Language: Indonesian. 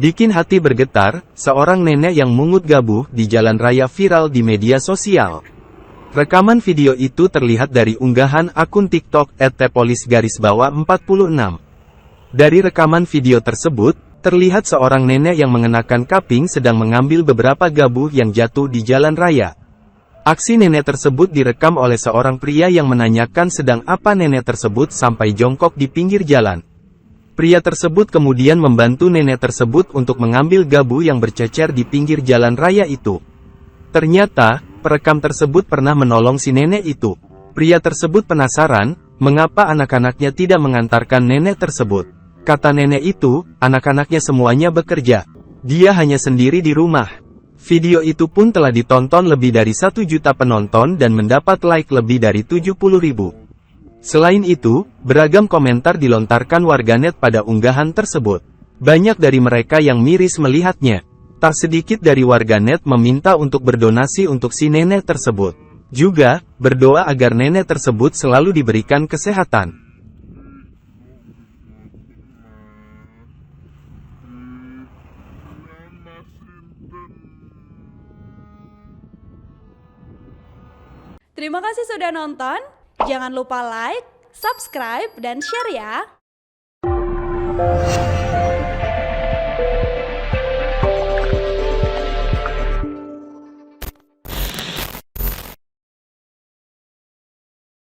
Bikin hati bergetar, seorang nenek yang mungut gabuh di jalan raya viral di media sosial. Rekaman video itu terlihat dari unggahan akun TikTok @tepolis_46. Dari rekaman video tersebut, terlihat seorang nenek yang mengenakan kaping sedang mengambil beberapa gabuh yang jatuh di jalan raya. Aksi nenek tersebut direkam oleh seorang pria yang menanyakan sedang apa nenek tersebut sampai jongkok di pinggir jalan. Pria tersebut kemudian membantu nenek tersebut untuk mengambil gabu yang bercecer di pinggir jalan raya itu. Ternyata, perekam tersebut pernah menolong si nenek itu. Pria tersebut penasaran, mengapa anak-anaknya tidak mengantarkan nenek tersebut. Kata nenek itu, anak-anaknya semuanya bekerja. Dia hanya sendiri di rumah. Video itu pun telah ditonton lebih dari 1 juta penonton dan mendapat like lebih dari 70.000. Selain itu, beragam komentar dilontarkan warganet pada unggahan tersebut. Banyak dari mereka yang miris melihatnya. Tak sedikit dari warganet meminta untuk berdonasi untuk si nenek tersebut. Juga, berdoa agar nenek tersebut selalu diberikan kesehatan. Terima kasih sudah nonton. Jangan lupa like, subscribe, dan share ya.